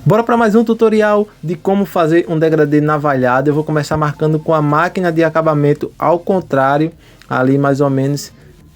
Bora para mais um tutorial de como fazer um degradê navalhado. Eu vou começar marcando com a máquina de acabamento ao contrário, ali mais ou menos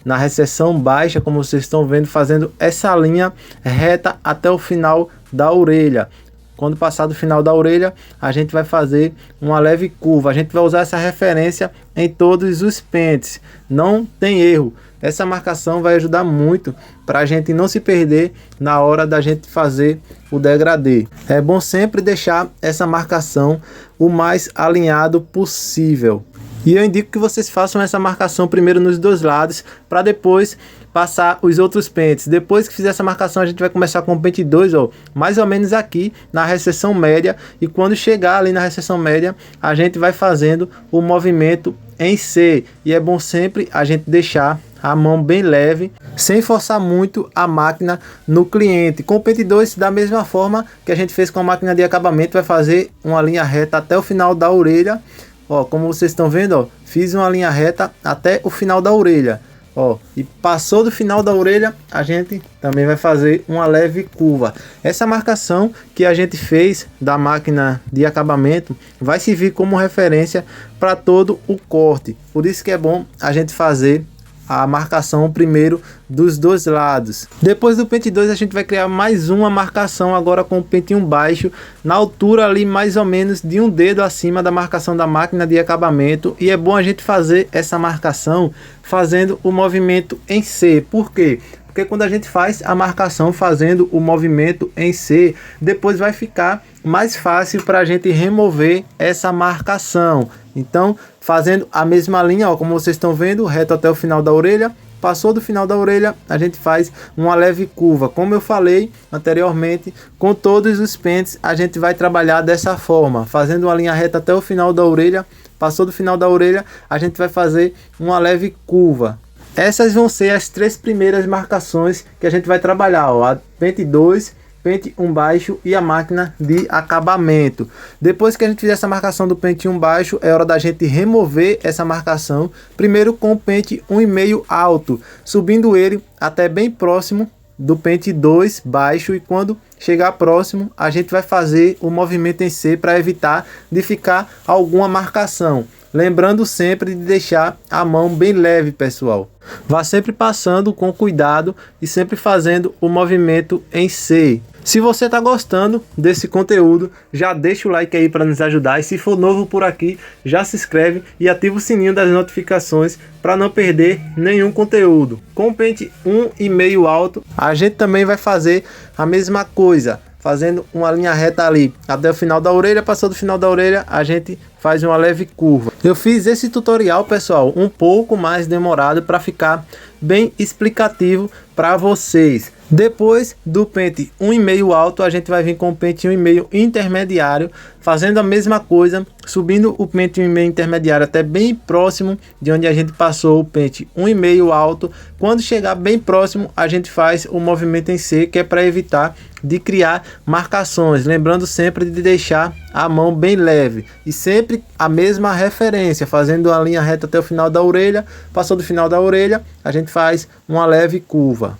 na recessão baixa, como vocês estão vendo, fazendo essa linha reta até o final da orelha. Quando passar do final da orelha, a gente vai fazer uma leve curva. A gente vai usar essa referência em todos os pentes. Não tem erro. Essa marcação vai ajudar muito para a gente não se perder na hora da gente fazer o degradê. É bom sempre deixar essa marcação o mais alinhado possível. E eu indico que vocês façam essa marcação primeiro nos dois lados, para depois passar os outros pentes. Depois que fizer essa marcação, a gente vai começar com o pente 2, ó, mais ou menos aqui na recessão média. E quando chegar ali na recessão média, a gente vai fazendo o movimento em C. E é bom sempre a gente deixar a mão bem leve, sem forçar muito a máquina no cliente. Com o pente 2, da mesma forma que a gente fez com a máquina de acabamento, vai fazer uma linha reta até o final da orelha. Ó, como vocês estão vendo, ó, fiz uma linha reta até o final da orelha. Ó, e passou do final da orelha, a gente também vai fazer uma leve curva. Essa marcação que a gente fez da máquina de acabamento vai servir como referência para todo o corte. Por isso que é bom a gente fazer a marcação primeiro dos dois lados. Depois do pente 2, a gente vai criar mais uma marcação agora com o pente 1 baixo, na altura ali mais ou menos de um dedo acima da marcação da máquina de acabamento. E é bom a gente fazer essa marcação fazendo o movimento em C. Por quê? Porque quando a gente faz a marcação fazendo o movimento em C, depois vai ficar mais fácil para a gente remover essa marcação. Então, fazendo a mesma linha, ó, como vocês estão vendo, reto até o final da orelha. Passou do final da orelha, a gente faz uma leve curva. Como eu falei anteriormente, com todos os pentes a gente vai trabalhar dessa forma, fazendo uma linha reta até o final da orelha. Passou do final da orelha, a gente vai fazer uma leve curva. Essas vão ser as três primeiras marcações que a gente vai trabalhar, ó, a pente 2, pente 1 baixo e a máquina de acabamento. Depois que a gente fizer essa marcação do pente 1 baixo, é hora da gente remover essa marcação, primeiro com o pente 1,5 alto, subindo ele até bem próximo do pente 2 baixo, e quando chegar próximo, a gente vai fazer o movimento em C para evitar de ficar alguma marcação. Lembrando sempre de deixar a mão bem leve, pessoal. Vá sempre passando com cuidado e sempre fazendo o movimento em C. Se você está gostando desse conteúdo, já deixa o like aí para nos ajudar. E se for novo por aqui, já se inscreve e ativa o sininho das notificações para não perder nenhum conteúdo. Com o pente 1,5 alto, a gente também vai fazer a mesma coisa, fazendo uma linha reta ali até o final da orelha. Passou do final da orelha, a gente faz uma leve curva. Eu fiz esse tutorial, pessoal, um pouco mais demorado para ficar bem explicativo para vocês. Depois do pente 1,5 alto, a gente vai vir com o pente 1,5 intermediário, fazendo a mesma coisa, subindo o pente 1,5 intermediário até bem próximo de onde a gente passou o pente 1,5 alto. Quando chegar bem próximo, a gente faz o movimento em C, que é para evitar de criar marcações. Lembrando sempre de deixar a mão bem leve e sempre a mesma referência, fazendo a linha reta até o final da orelha. Passou do final da orelha, a gente faz uma leve curva.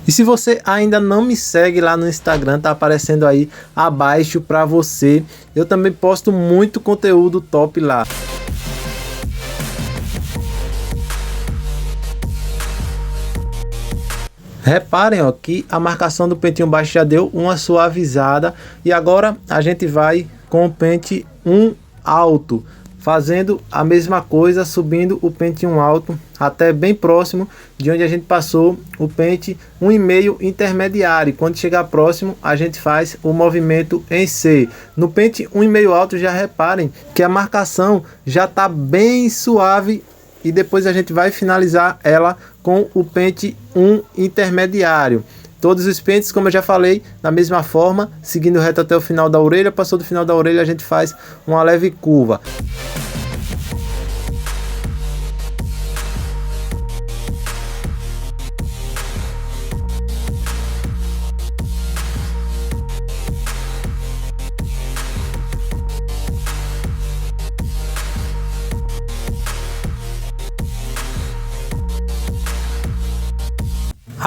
E se você ainda não me segue lá no Instagram, tá aparecendo aí abaixo para você. Eu também posto muito conteúdo top lá. Reparem, ó, que a marcação do pente 1 baixo já deu uma suavizada. E agora a gente vai com o pente 1 alto, fazendo a mesma coisa, subindo o pente 1 alto até bem próximo de onde a gente passou o pente 1,5 intermediário. Quando chegar próximo, a gente faz o movimento em C. No pente 1,5 alto, já reparem que a marcação já está bem suave, e depois a gente vai finalizar ela com o pente 1 intermediário. Todos os pentes, como eu já falei, da mesma forma, seguindo reto até o final da orelha. Passou do final da orelha, a gente faz uma leve curva.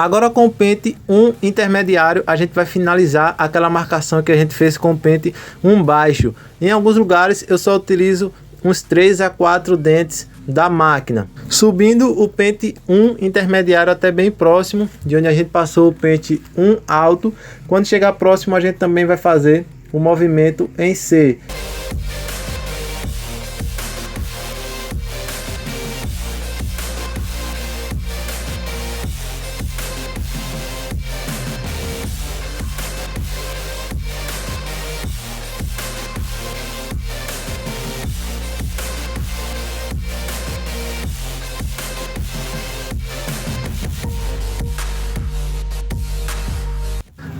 Agora com o pente 1 intermediário, a gente vai finalizar aquela marcação que a gente fez com o pente 1 baixo. Em alguns lugares eu só utilizo uns 3 a 4 dentes da máquina, subindo o pente 1 intermediário até bem próximo de onde a gente passou o pente 1 alto. Quando chegar próximo, a gente também vai fazer o movimento em C.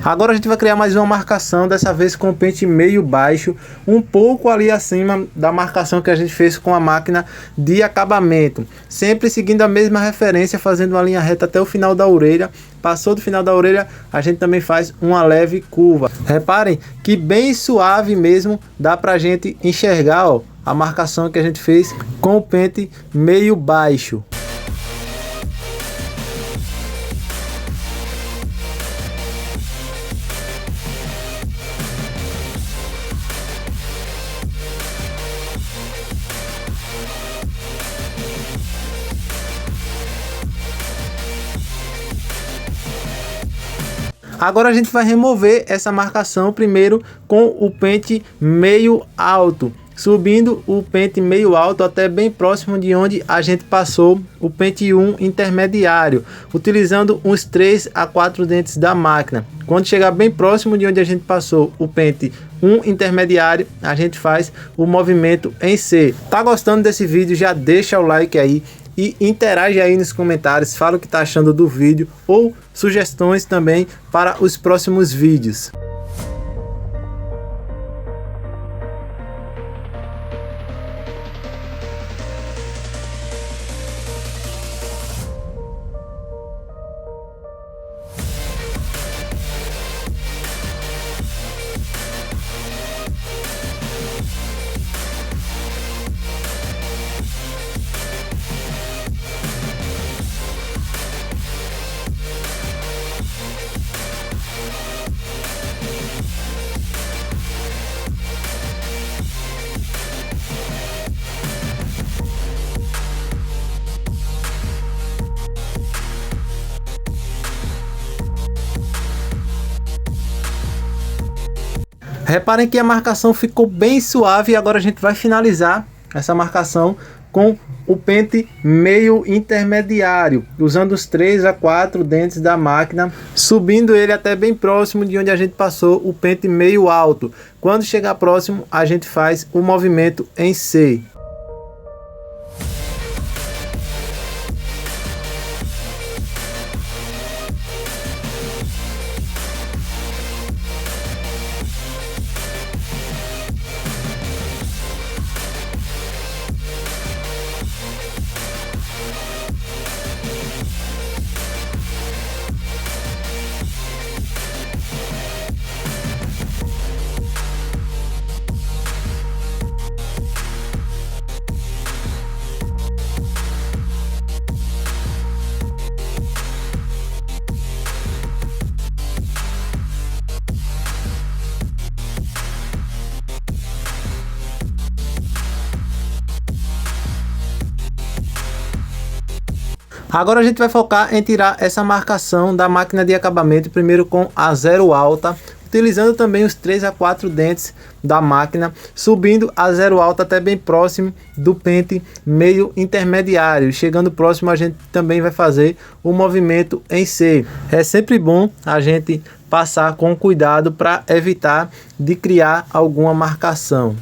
Agora a gente vai criar mais uma marcação, dessa vez com o pente meio baixo, um pouco ali acima da marcação que a gente fez com a máquina de acabamento. Sempre seguindo a mesma referência, fazendo uma linha reta até o final da orelha. Passou do final da orelha, a gente também faz uma leve curva. Reparem que bem suave mesmo, dá pra gente enxergar, ó, a marcação que a gente fez com o pente meio baixo. Agora a gente vai remover essa marcação primeiro com o pente meio alto, subindo o pente meio alto até bem próximo de onde a gente passou o pente 1 intermediário, utilizando uns 3 a 4 dentes da máquina. Quando chegar bem próximo de onde a gente passou o pente 1 intermediário, a gente faz o movimento em C. Tá gostando desse vídeo? Já deixa o like aí e interage aí nos comentários, fala o que tá achando do vídeo ou sugestões também para os próximos vídeos. Reparem que a marcação ficou bem suave e agora a gente vai finalizar essa marcação com o pente meio intermediário, usando os 3 a 4 dentes da máquina, subindo ele até bem próximo de onde a gente passou o pente meio alto. Quando chegar próximo, a gente faz o movimento em C. Agora a gente vai focar em tirar essa marcação da máquina de acabamento, primeiro com a zero alta, utilizando também os 3 a 4 dentes da máquina, subindo a zero alta até bem próximo do pente meio intermediário. Chegando próximo, a gente também vai fazer o movimento em C. É sempre bom a gente passar com cuidado para evitar de criar alguma marcação.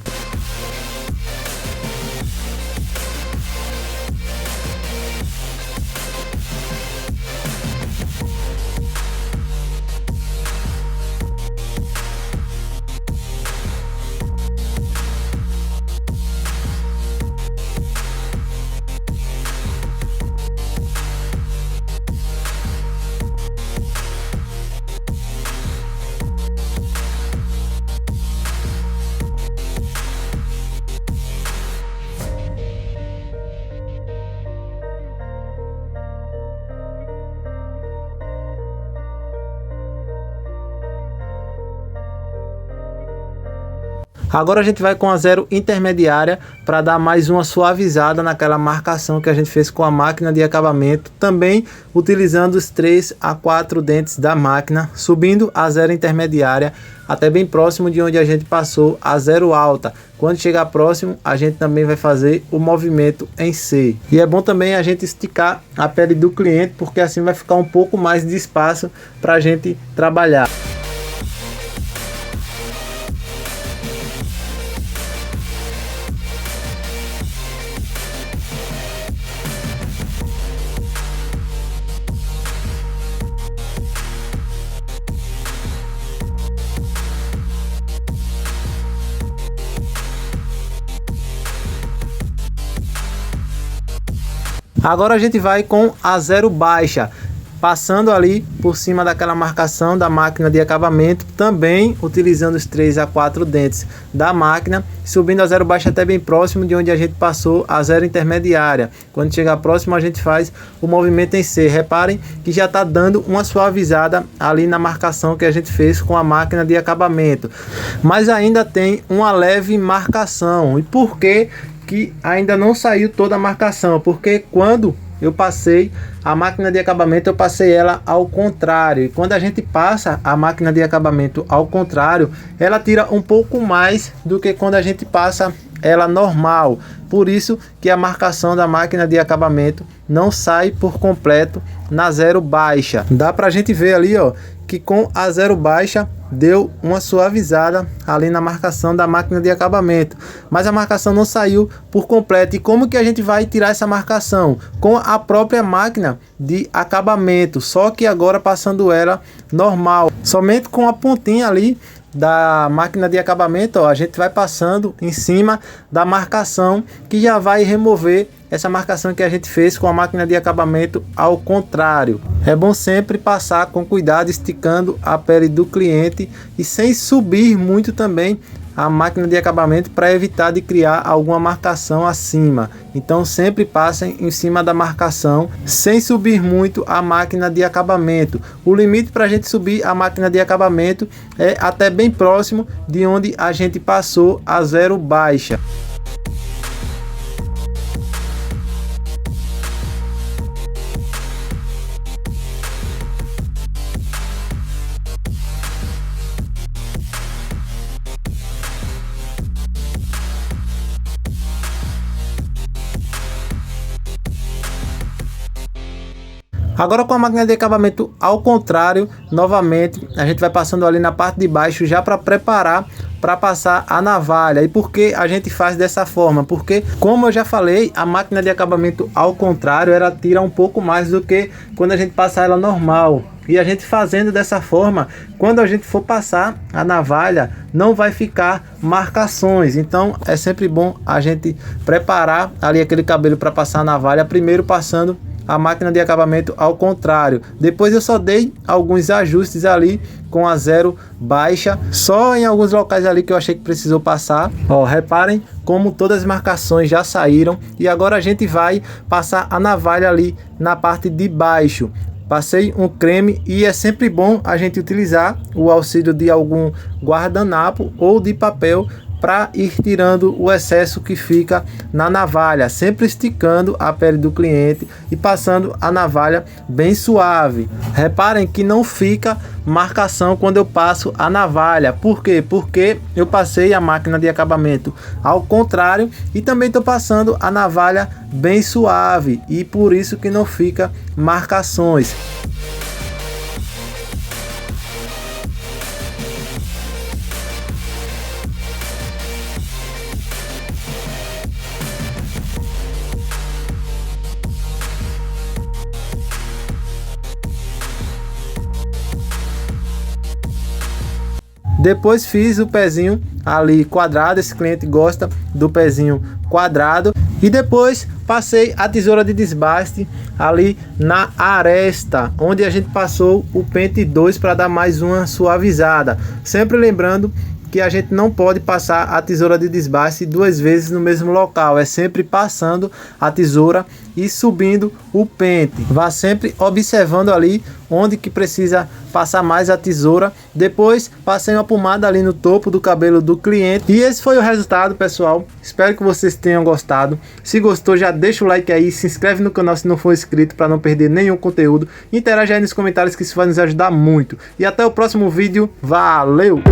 Agora a gente vai com a zero intermediária para dar mais uma suavizada naquela marcação que a gente fez com a máquina de acabamento, também utilizando os 3 a 4 dentes da máquina, subindo a zero intermediária até bem próximo de onde a gente passou a zero alta. Quando chegar próximo, a gente também vai fazer o movimento em C. E é bom também a gente esticar a pele do cliente, porque assim vai ficar um pouco mais de espaço para a gente trabalhar. Agora a gente vai com a zero baixa, passando ali por cima daquela marcação da máquina de acabamento, também utilizando os 3 a 4 dentes da máquina, subindo a zero baixa até bem próximo de onde a gente passou a zero intermediária. Quando chegar próximo, a gente faz o movimento em C. Reparem que já está dando uma suavizada ali na marcação que a gente fez com a máquina de acabamento, mas ainda tem uma leve marcação. E por que ainda não saiu toda a marcação? Porque quando eu passei a máquina de acabamento, eu passei ela ao contrário, e quando a gente passa a máquina de acabamento ao contrário, ela tira um pouco mais do que quando a gente passa ela normal. Por isso que a marcação da máquina de acabamento não sai por completo na zero baixa. Dá pra gente ver ali, ó, que com a zero baixa deu uma suavizada ali na marcação da máquina de acabamento, mas a marcação não saiu por completo. E como que a gente vai tirar essa marcação? Com a própria máquina de acabamento, só que agora passando ela normal, somente com a pontinha ali da máquina de acabamento, ó, a gente vai passando em cima da marcação, que já vai remover essa marcação que a gente fez com a máquina de acabamento ao contrário. É bom sempre passar com cuidado, esticando a pele do cliente e sem subir muito também a máquina de acabamento, para evitar de criar alguma marcação acima. Então sempre passem em cima da marcação, sem subir muito a máquina de acabamento. O limite para a gente subir a máquina de acabamento é até bem próximo de onde a gente passou a zero baixa. Agora com a máquina de acabamento ao contrário, novamente a gente vai passando ali na parte de baixo, já para preparar para passar a navalha. E por que a gente faz dessa forma? Porque, como eu já falei, a máquina de acabamento ao contrário, ela tira um pouco mais do que quando a gente passar ela normal. E a gente fazendo dessa forma, quando a gente for passar a navalha, não vai ficar marcações. Então é sempre bom a gente preparar ali aquele cabelo para passar a navalha, primeiro passando a máquina de acabamento ao contrário. Depois eu só dei alguns ajustes ali com a zero baixa, só em alguns locais ali que eu achei que precisou passar. Ó, reparem como todas as marcações já saíram. E agora a gente vai passar a navalha ali na parte de baixo. Passei um creme e é sempre bom a gente utilizar o auxílio de algum guardanapo ou de papel para ir tirando o excesso que fica na navalha, sempre esticando a pele do cliente e passando a navalha bem suave. Reparem que não fica marcação quando eu passo a navalha. Por quê? Porque eu passei a máquina de acabamento ao contrário e também estou passando a navalha bem suave, e por isso que não fica marcações. Depois fiz o pezinho ali quadrado, esse cliente gosta do pezinho quadrado. E depois passei a tesoura de desbaste ali na aresta, onde a gente passou o pente 2 para dar mais uma suavizada. Sempre lembrando que a gente não pode passar a tesoura de desbaste 2 vezes no mesmo local. É sempre passando a tesoura e subindo o pente. Vá sempre observando ali onde que precisa passar mais a tesoura. Depois passei uma pomada ali no topo do cabelo do cliente. E esse foi o resultado, pessoal. Espero que vocês tenham gostado. Se gostou, já deixa o like aí, se inscreve no canal se não for inscrito para não perder nenhum conteúdo. Interage aí nos comentários que isso vai nos ajudar muito. E até o próximo vídeo. Valeu!